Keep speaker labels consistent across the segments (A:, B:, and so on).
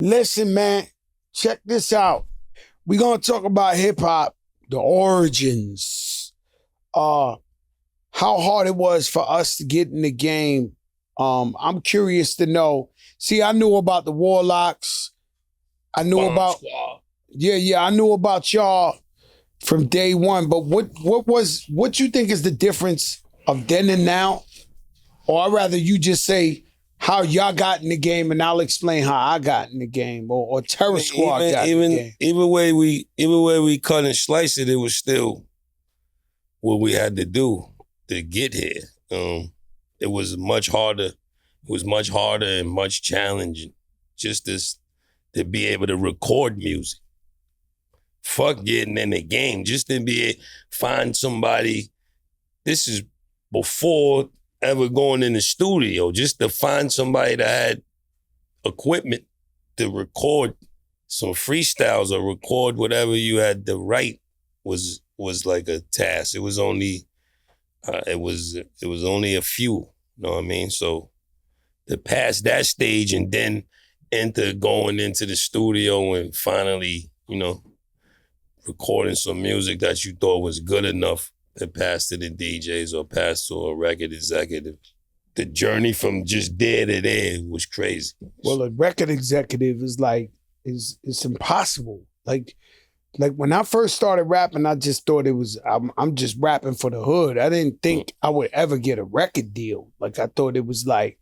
A: Listen, man, check this out. We're gonna talk about hip hop, the origins, how hard it was for us to get in the game. I'm curious to know. See, I knew about the Warlocks. I knew about
B: Squad.
A: I knew about y'all from day one. But what you think is the difference of then and now? Or I'd rather you just say how y'all got in the game, and I'll explain how I got in the game, or Terror Squad got in the game.
B: Even way we cut and slice it, it was still what we had to do to get here. It was much harder. It was much harder and much challenging just to be able to record music. Fuck getting in the game, just to find somebody. This is before ever going in the studio, just to find somebody that had equipment to record some freestyles or record whatever you had to write was like a task. It was only only a few, you know what I mean? So to pass that stage and then enter going into the studio and finally, recording some music that you thought was good enough to pass to the DJs or pass to a record executive. The journey from just there to there was crazy.
A: Well, a record executive is it's impossible. Like when I first started rapping, I just thought it was, I'm just rapping for the hood. I didn't think I would ever get a record deal. Like I thought it was like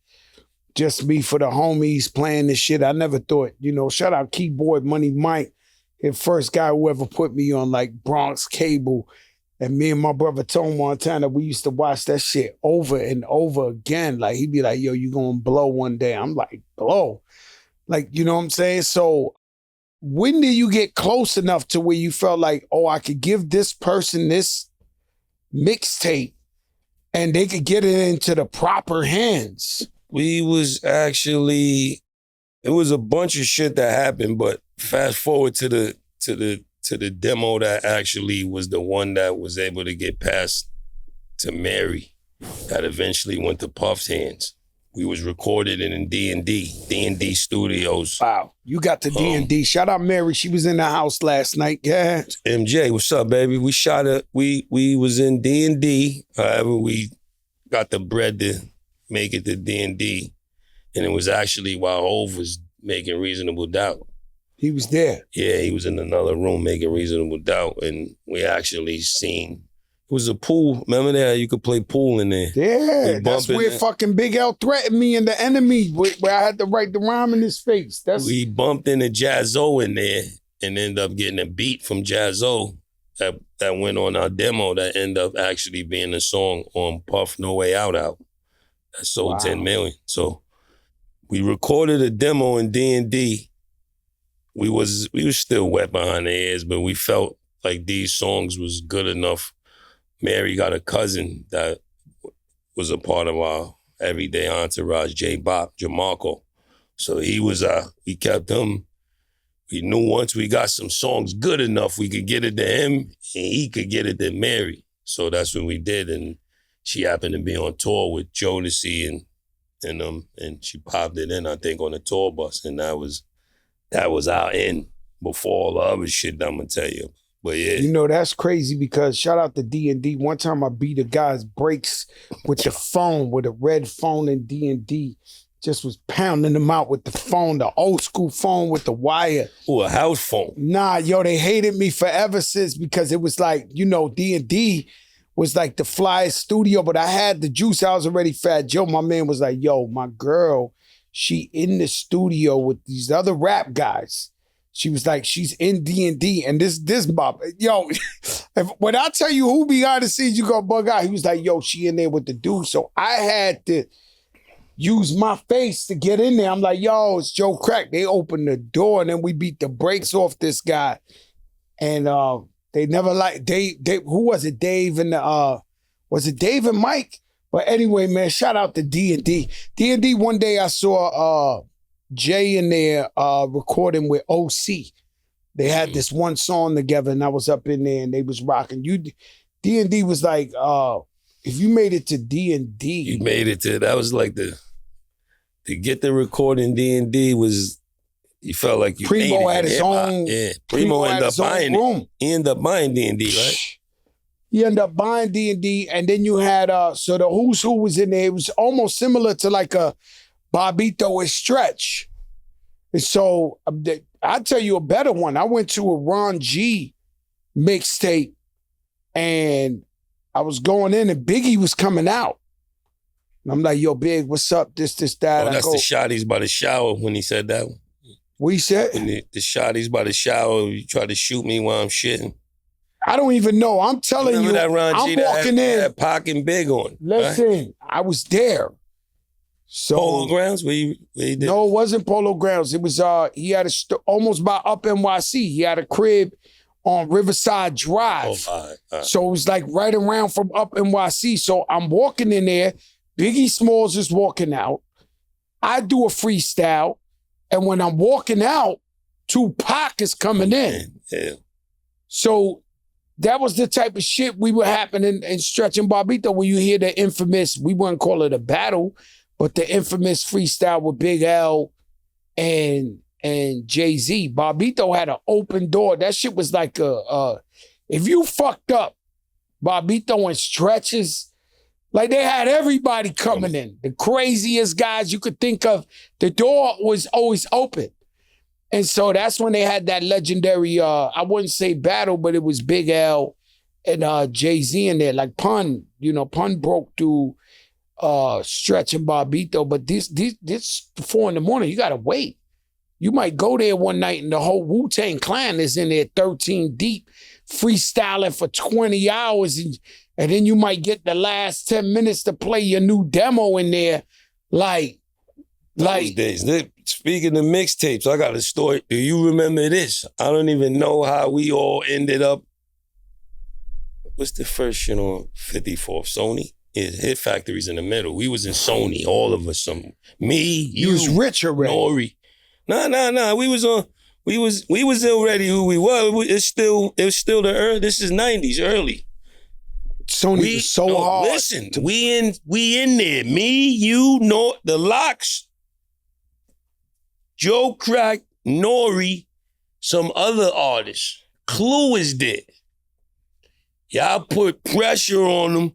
A: just me for the homies playing this shit. I never thought, shout out Keyboard Money Mike, the first guy who ever put me on like Bronx Cable. And me and my brother Tone Montana, we used to watch that shit over and over again. Like he'd be like, yo, you gonna blow one day. I'm like, blow. Like, you know what I'm saying? So when did you get close enough to where you felt like, oh, I could give this person this mixtape and they could get it into the proper hands?
B: It was a bunch of shit that happened, but fast forward to the demo that actually was the one that was able to get passed to Mary, that eventually went to Puff's hands. We was recorded in D&D Studios.
A: Wow, you got to D&D. Shout out Mary, she was in the house last night. Yeah.
B: MJ, what's up, baby? We shot it. We was in D&D. However, we got the bread to make it to D&D, and it was actually while Hov was making Reasonable Doubt.
A: He was there.
B: Yeah, he was in another room making Reasonable Doubt, and we actually seen, it was a pool. Remember that? You could play pool in there.
A: Yeah, that's where fucking Big L threatened me and the enemy, where I had to write the rhyme in his face.
B: We bumped into Jazzo in there and ended up getting a beat from Jazzo that went on our demo that ended up actually being a song on Puff No Way Out. That sold 10 million. So we recorded a demo in D&D. We was still wet behind the ears, but we felt like these songs was good enough. Mary got a cousin that was a part of our everyday entourage, J-Bop, Jamarco. So we kept him. We knew once we got some songs good enough, we could get it to him and he could get it to Mary. So that's what we did. And she happened to be on tour with Jodeci and she popped it in, I think, on a tour bus. And that was our end before all the other shit that I'm gonna tell you. But yeah.
A: That's crazy because shout out to D&D. One time I beat a guy's brakes with the phone, with a red phone in D&D. Just was pounding them out with the phone, the old school phone with the wire.
B: Ooh, a house phone.
A: Nah, yo, they hated me forever since because it was like, D&D was like the flyest studio, but I had the juice. I was already Fat Joe. My man was like, yo, my girl, she in the studio with these other rap guys. She was like, she's in D&D, and this bop. Yo, when I tell you who behind the scenes, you gonna bug out. He was like, yo, she in there with the dude. So I had to use my face to get in there. I'm like, yo, it's Joe Crack. They opened the door, and then we beat the brakes off this guy. And they never who was it? Dave and was it Dave and Mike? But anyway, man, shout out to D&D. D&D, one day I saw Jay in there recording with OC. They had this one song together, and I was up in there, and they was rocking. D&D was like, if you made it to D&D.
B: You made it to, that was like to get the recording D&D was You felt like you
A: Primo
B: made it
A: had
B: in
A: his
B: hip-hop.
A: own.
B: Yeah,
A: Primo
B: ended
A: had
B: up
A: his own
B: buying
A: room.
B: it. He ended up buying D&D, right?
A: He ended up buying D&D, and then you had so the Who's Who was in there. It was almost similar to like a Bobito and Stretch. And so I'll tell you a better one. I went to a Ron G mixtape, and I was going in, and Biggie was coming out. And I'm like, yo, Big, what's up? This, that.
B: Oh, that's the shotties by the shower when he said that one.
A: What he said?
B: When the shotties by the shower, you tried to shoot me while I'm shitting.
A: I don't even know. I'm telling
B: Remember
A: you,
B: that Ron
A: I'm
B: G that
A: walking in.
B: had Pac and Big on.
A: Listen,
B: right?
A: I was there. So
B: Polo Grounds? Where you did?
A: No, it wasn't Polo Grounds. It was he had almost by Up NYC. He had a crib on Riverside Drive.
B: Oh, all right.
A: So it was like right around from Up NYC. So I'm walking in there. Biggie Smalls is walking out. I do a freestyle. And when I'm walking out, Tupac is coming in.
B: Yeah.
A: So that was the type of shit we were happening in Stretch and Barbito, where you hear the infamous, we wouldn't call it a battle, but the infamous freestyle with Big L and Jay-Z. Barbito had an open door. That shit was like if you fucked up, Barbito and Stretches, like they had everybody coming in. The craziest guys you could think of. The door was always open. And so that's when they had that legendary, I wouldn't say battle, but it was Big L and Jay-Z in there. Like Pun broke through Stretch and Barbito, but this 4 a.m, you gotta wait. You might go there one night and the whole Wu-Tang Clan is in there 13 deep, freestyling for 20 hours, and then you might get the last 10 minutes to play your new demo in there.
B: Those days. Speaking of mixtapes, I got a story. Do you remember this? I don't even know how we all ended up. What's the first shit on 54th? Sony? Yeah, Hit Factory's in the middle. We was in Sony, all of us. Me, you
A: was rich already.
B: Nori. Nah. We was already who we were. It's still the early. This is 90s, early.
A: Sony was so hard.
B: Listen, we in there. Me, you, the Locks. Joe Crack, Nori, some other artists. Clue is there. Y'all put pressure on him.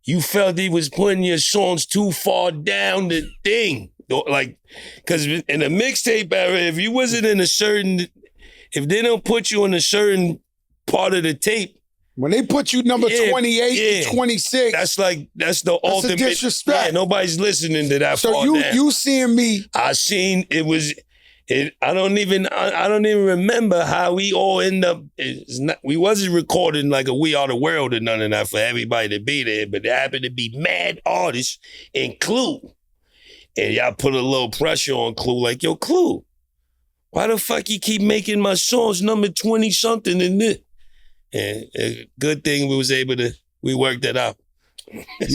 B: You felt he was putting your songs too far down the thing. Like, because in the mixtape era, if you wasn't in if they don't put you on a certain part of the tape,
A: when they put you number 28 to 26,
B: that's the ultimate.
A: A disrespect.
B: Yeah, nobody's listening to that.
A: So you seeing me?
B: I seen it was. I don't even remember how we all end up. We wasn't recording like a We Are the World or none of that for everybody to be there, but there happened to be mad artists in Clue, and y'all put a little pressure on Clue, like, yo, Clue, why the fuck you keep making my songs number 20 something in this? And good thing we worked that out.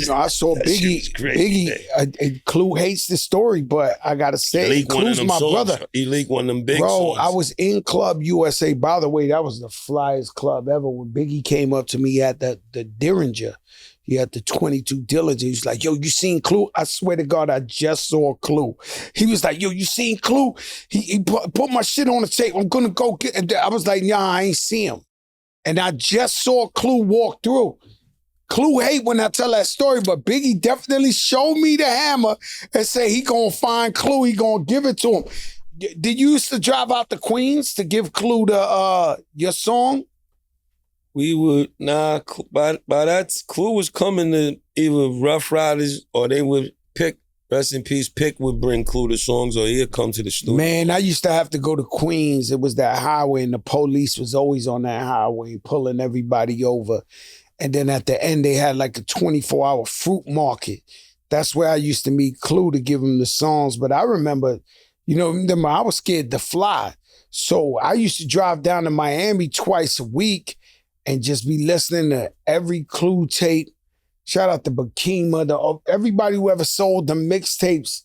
A: I saw Biggie. Clue hates the story, but I gotta say, Clue's my brother.
B: He leaked one of them big
A: songs.
B: Bro,
A: I was in Club USA. By the way, that was the flyest club ever. When Biggie came up to me at the Derringer, he had the 22 Dillinger. He was like, yo, you seen Clue? I swear to God, I just saw Clue. He was like, yo, you seen Clue? He put my shit on the tape. I'm gonna go get it. I was like, nah, I ain't see him. And I just saw Clue walk through. Clue hate when I tell that story, but Biggie definitely showed me the hammer and say he gonna find Clue, he gonna give it to him. Did you used to drive out to Queens to give Clue your song?
B: We would, by that, Clue was coming to either Rough Riders or they would pick, rest in peace, Pick would bring Clue the songs or he'd come to the studio.
A: Man, I used to have to go to Queens. It was that highway and the police was always on that highway pulling everybody over. And then at the end, they had like a 24-hour fruit market. That's where I used to meet Clue to give him the songs. But I remember, I was scared to fly. So I used to drive down to Miami twice a week and just be listening to every Clue tape. Shout out to Bakima, everybody who ever sold the mixtapes.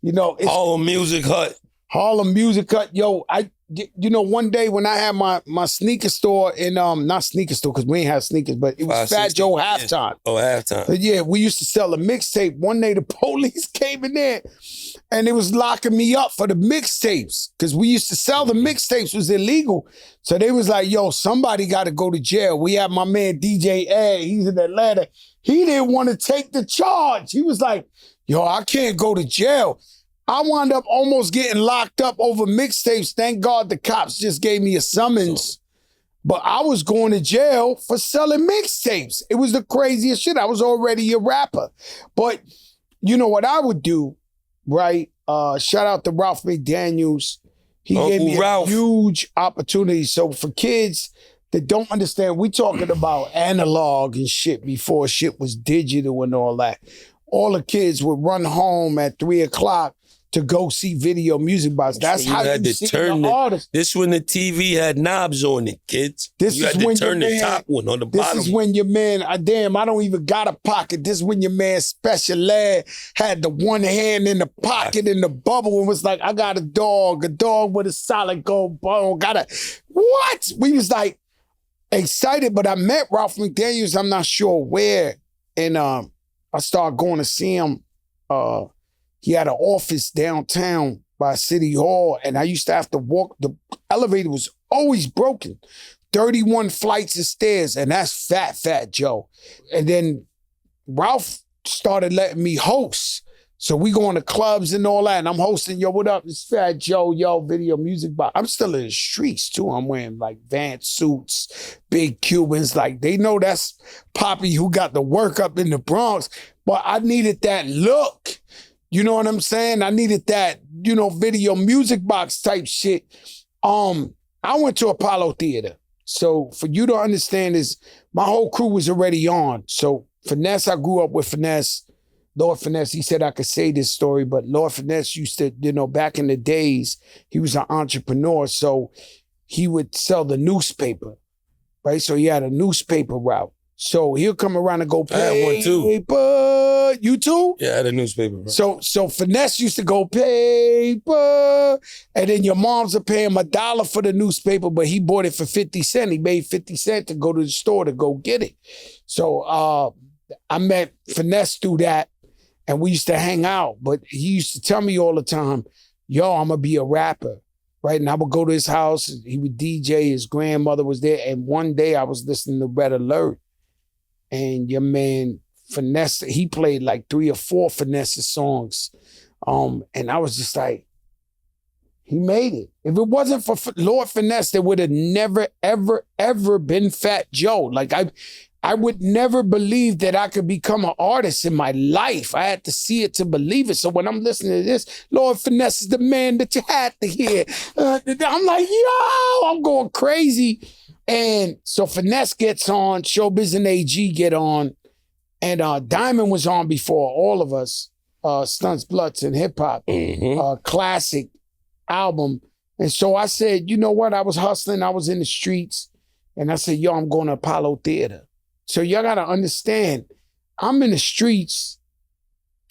B: Music Hut.
A: Harlem Music Cut. Yo, one day when I had my sneaker store in, not sneaker store, because we ain't have sneakers, but it was Fat Joe Halftime.
B: Oh, Halftime.
A: So yeah, we used to sell a mixtape. One day the police came in there and it was locking me up for the mixtapes because we used to sell the mixtapes, was illegal. So they was like, yo, somebody got to go to jail. We had my man DJ Ed, he's in Atlanta. He didn't want to take the charge. He was like, yo, I can't go to jail. I wound up almost getting locked up over mixtapes. Thank God the cops just gave me a summons. But I was going to jail for selling mixtapes. It was the craziest shit. I was already a rapper. But you know what I would do, right? Shout out to Ralph McDaniels. He gave me a huge opportunity. So for kids that don't understand, we talking about analog and shit before shit was digital and all that. All the kids would run home at 3:00 to go see Video Music Box. That's how you see the artist.
B: This when the TV had knobs on it, kids. You had to turn the top one on the bottom.
A: This is when your man, I don't even got a pocket. This is when your man Special Ed had the one hand in the pocket in the bubble and was like, I got a dog with a solid gold bone. What? We was like excited, but I met Ralph McDaniels, I'm not sure where. And I started going to see him. He had an office downtown by City Hall, and I used to have to walk. The elevator was always broken. 31 flights of stairs, and that's Fat Joe. And then Ralph started letting me host. So we going to clubs and all that, and I'm hosting, yo, what up? It's Fat Joe, yo, Video Music Box. I'm still in the streets, too. I'm wearing, like, Vans suits, big Cubans. Like, they know that's Poppy who got the work up in the Bronx. But I needed that look. You know what I'm saying? I needed that, Video Music Box type shit. I went to Apollo Theater. So for you to understand is my whole crew was already on. So Finesse, I grew up with Finesse. Lord Finesse, he said I could say this story, but Lord Finesse used to, back in the days, he was an entrepreneur. So he would sell the newspaper, right? So he had a newspaper route. So he'll come around and go, paper.
B: I had one too.
A: You too?
B: Yeah, I had a newspaper. Bro.
A: So Finesse used to go, paper. And then your moms are paying him $1 for the newspaper, but he bought it for 50 cents. He made 50 cents to go to the store to go get it. So I met Finesse through that, and we used to hang out. But he used to tell me all the time, yo, I'm going to be a rapper. Right, and I would go to his house. He would DJ. His grandmother was there. And one day I was listening to Red Alert. And your man Finesse, he played like 3 or 4 Finesse songs. And I was just like, he made it. If it wasn't for Lord Finesse, there would have never, ever, ever been Fat Joe. Like I would never believe that I could become an artist in my life. I had to see it to believe it. So when I'm listening to this, Lord Finesse is the man that you had to hear. I'm like, yo, I'm going crazy. And so Finesse gets on, Showbiz and AG get on, and Diamond was on before all of us, Stunts, Bloods, and Hip Hop, classic album. And so I said, you know what? I was hustling, I was in the streets, and I said, yo, I'm going to Apollo Theater. So y'all got to understand, I'm in the streets,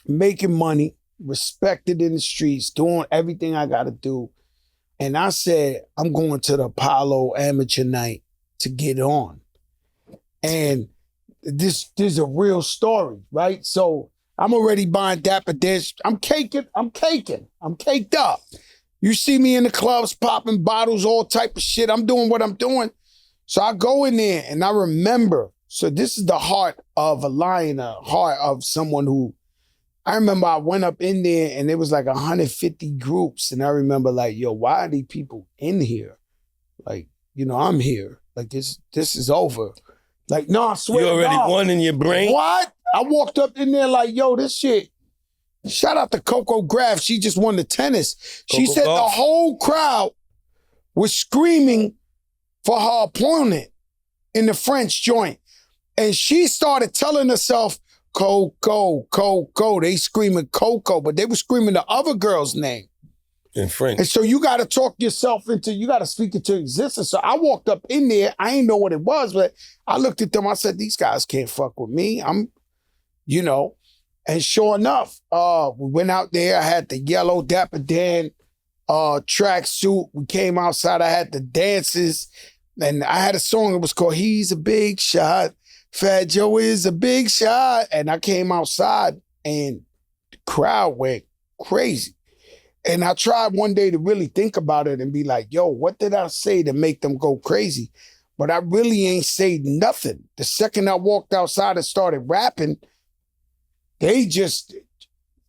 A: making money, respected in the streets, doing everything I got to do. And I said, I'm going to the Apollo Amateur Night to get on. And this is a real story, right? So I'm already buying Dapper Dish. I'm caked up. You see me in the clubs popping bottles, all type of shit. I'm doing what I'm doing. So I go in there and I remember, so this is the heart of a lion, a heart of someone who, I remember I went up in there and there was like 150 groups. And I remember like, yo, why are these people in here? Like, I'm here. Like this is over. Like, no, I swear.
B: You already won in your brain?
A: What? I walked up in there like, yo, this shit. Shout out to Coco Graf. She just won the tennis. She said the whole crowd was screaming for her opponent in the French joint. And she started telling herself, Coco, Coco. They screaming Coco, but they were screaming the other girl's name.
B: In French.
A: And so you got to talk yourself into, you got to speak into existence. So I walked up in there. I didn't know what it was, but I looked at them. I said, these guys can't fuck with me. And sure enough, we went out there. I had the yellow Dapper Dan tracksuit. We came outside. I had the dances. And I had a song. It was called He's a Big Shot. Fat Joe is a big shot. And I came outside and the crowd went crazy. And I tried one day to really think about it and be like, yo, what did I say to make them go crazy? But I really ain't say nothing. The second I walked outside and started rapping, they just,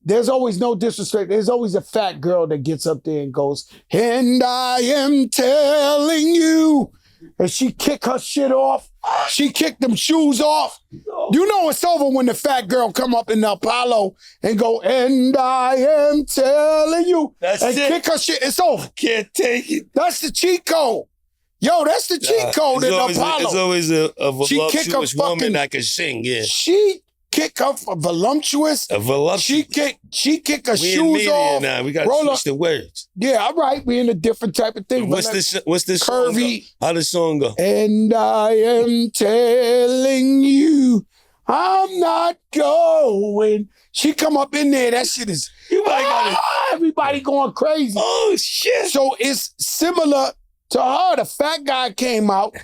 A: there's always no disrespect. There's always a fat girl that gets up there and goes, and I am telling you. And she kicked her shit off. She kicked them shoes off. You know it's over when the fat girl come up in the Apollo and go, and I am telling you.
B: That's
A: and
B: it.
A: kick her shit. It's over.
B: Can't take it.
A: That's the cheat code. Yo, that's the cheat code in the Apollo.
B: It's always a voluptuous woman
A: fucking,
B: that can sing, yeah.
A: She kick her voluptuous.
B: A voluptuous.
A: She kick her
B: we
A: shoes off.
B: Now. We got to switch the words.
A: Yeah, all right. We in a different type of thing.
B: What's this song
A: curvy.
B: go? How the song go?
A: And I am telling you, I'm not going. She come up in there. That shit is, everybody going crazy.
B: Oh, shit.
A: So it's similar to her. The fat guy came out.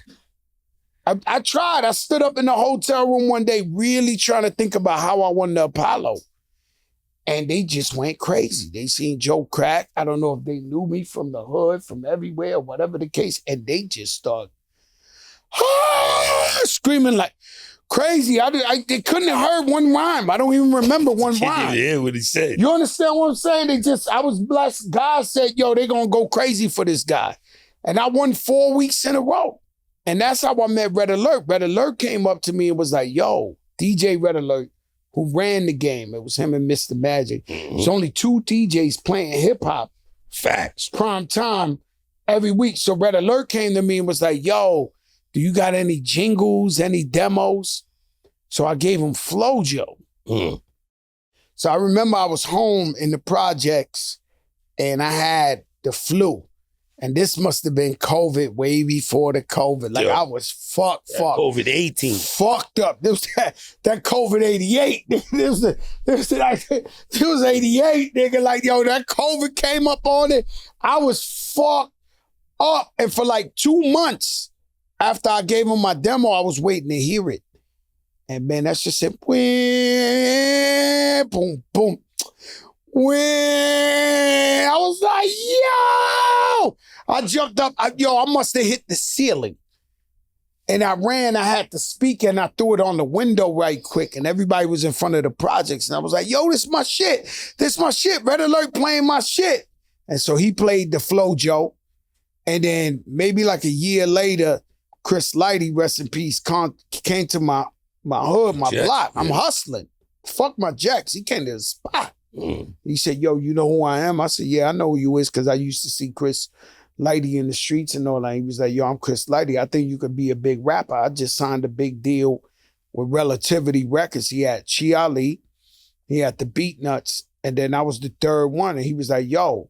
A: I tried. I stood up in the hotel room one day really trying to think about how I won the Apollo. And they just went crazy. They seen Joe crack. I don't know if they knew me from the hood, from everywhere, whatever the case. And they just started screaming like crazy. They couldn't have heard one rhyme. I don't even remember one rhyme.
B: Can't even hear what he said.
A: You understand what I'm saying? I was blessed. God said, yo, they gonna go crazy for this guy. And I won 4 weeks in a row. And that's how I met Red Alert. Red Alert came up to me and was like, yo, DJ Red Alert, who ran the game. It was him and Mr. Magic. There's only 2 DJs playing hip hop.
B: Facts.
A: Prime time every week. So Red Alert came to me and was like, yo, do you got any jingles, any demos? So I gave him Flojo. So I remember I was home in the projects and I had the flu. And this must have been COVID, way before the COVID. Like, I was fucked.
B: COVID-18.
A: Fucked up. There was that COVID-88. There was 88, nigga. Like, yo, that COVID came up on it. I was fucked up. And for like 2 months after I gave him my demo, I was waiting to hear it. And man, that's just it. Boom, boom. I was like, yo! I jumped up. I must have hit the ceiling. And I ran. I had the speaker and I threw it on the window right quick. And everybody was in front of the projects. And I was like, yo, this is my shit. This is my shit. Red Alert playing my shit. And so he played the Flojo. And then maybe like a year later, Chris Lighty, rest in peace, came to my hood, my
B: Jets,
A: block.
B: yeah.
A: I'm hustling. Fuck my jacks. He came to the spot. He said, yo, you know who I am? I said, yeah, I know who you is because I used to see Chris Lighty in the streets and all that. He was like, yo, I'm Chris Lighty. I think you could be a big rapper. I just signed a big deal with Relativity Records. He had Chi Ali, he had the Beat Nuts, and then I was the third one. And he was like, yo,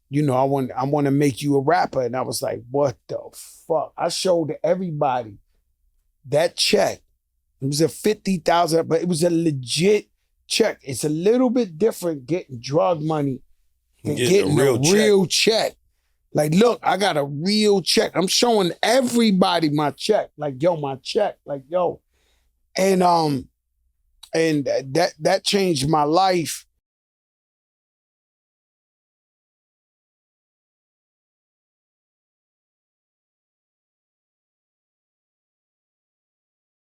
A: you know, I want to make you a rapper. And I was like, what the fuck? I showed everybody that check. It was a $50,000, but it was a legit check. It's a little bit different getting drug money than getting a real check. Like, look, I got a real check. I'm showing everybody my check. Like, yo, my check. Like, yo. And that changed my life